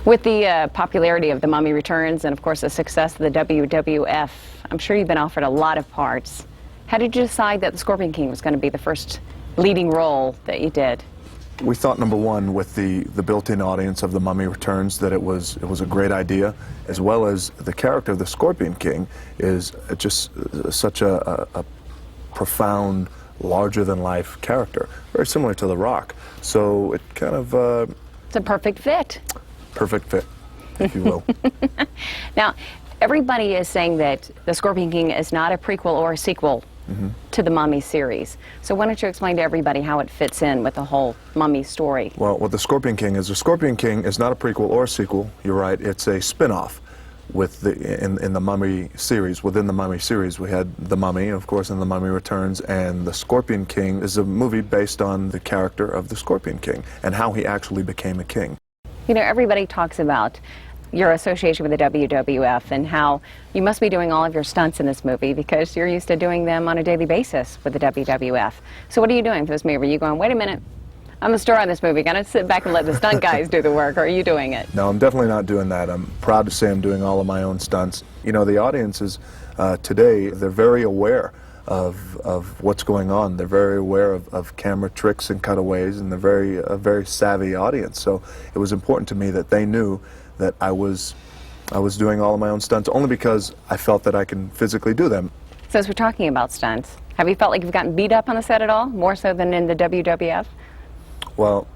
With the popularity of The Mummy Returns and, of course, the success of the WWF, I'm sure you've been offered a lot of parts. How did you decide that The Scorpion King was going to be the first leading role that you did? We thought, number one, with the built-in audience of The Mummy Returns, that it was a great idea, as well as the character of the Scorpion King is just such a profound, larger-than-life character, very similar to The Rock. So it kind of... it's a perfect fit. Perfect fit, if you will. Now, everybody is saying that The Scorpion King is not a prequel or a sequel to the Mummy series. So why don't you explain to everybody how it fits in with the whole Mummy story? Well, what The Scorpion King is not a prequel or a sequel. You're right. It's a spin-off with in the Mummy series. Within the Mummy series, we had The Mummy, of course, and The Mummy Returns, and The Scorpion King is a movie based on the character of the Scorpion King and how he actually became a king. You know, everybody talks about your association with the WWF and how you must be doing all of your stunts in this movie because you're used to doing them on a daily basis with the WWF. So what are you doing for this movie? Are you going, wait a minute, I'm the star in this movie, gotta sit back and let the stunt guys do the work, or are you doing it? No, I'm definitely not doing that. I'm proud to say I'm doing all of my own stunts. You know, the audiences today, they're very aware of what's going on. They're very aware of camera tricks and cutaways, and they're a very savvy audience. So it was important to me that they knew that I was doing all of my own stunts, only because I felt that I can physically do them. Since we're talking about stunts, have you felt like you've gotten beat up on the set at all, more so than in the WWF? Well,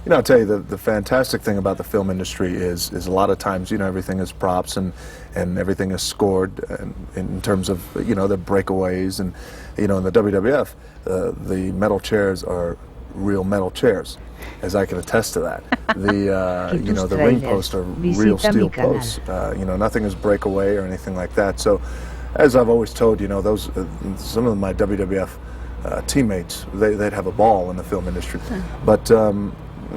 you know, I'll tell you, the fantastic thing about the film industry is a lot of times, you know, everything is props and everything is scored in terms of, you know, the breakaways. And, you know, in the WWF, the metal chairs are real metal chairs, as I can attest to that. You know, the ring posts are real steel posts. You know, nothing is breakaway or anything like that. So, as I've always told, you know, some of my WWF teammates, they'd have a ball in the film industry. But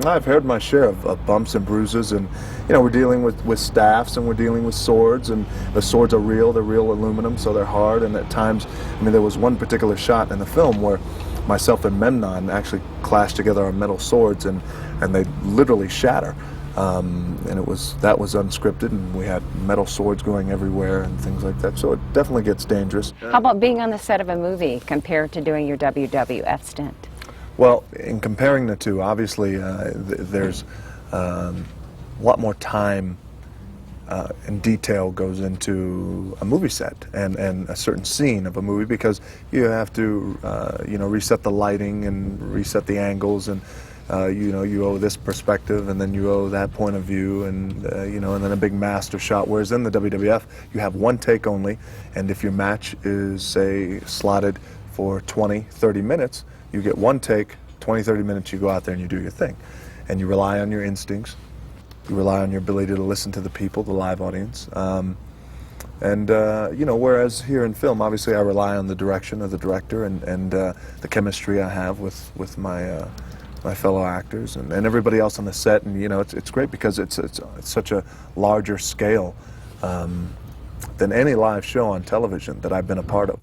I've heard my share of bumps and bruises, and you know, we're dealing with staffs and we're dealing with swords, and the swords are real, they're real aluminum, so they're hard, and at times, I mean, there was one particular shot in the film where myself and Memnon actually clashed together our metal swords, and they literally shatter. And that was unscripted, and we had metal swords going everywhere and things like that, so it definitely gets dangerous. How about being on the set of a movie compared to doing your WWF stint? Well, in comparing the two, obviously there's a lot more time and detail goes into a movie set and a certain scene of a movie, because you have to you know, reset the lighting and reset the angles, and you know, you owe this perspective and then you owe that point of view, and you know, and then a big master shot. Whereas in the WWF, you have one take only, and if your match is, say, slotted for 20-30 minutes, you get one take, 20-30 minutes, you go out there and you do your thing, and you rely on your instincts. You rely on your ability to listen to the people, the live audience. You know, whereas here in film, obviously I rely on the direction of the director and the chemistry I have with my fellow actors and everybody else on the set. And you know, it's great because it's such a larger scale than any live show on television that I've been a part of.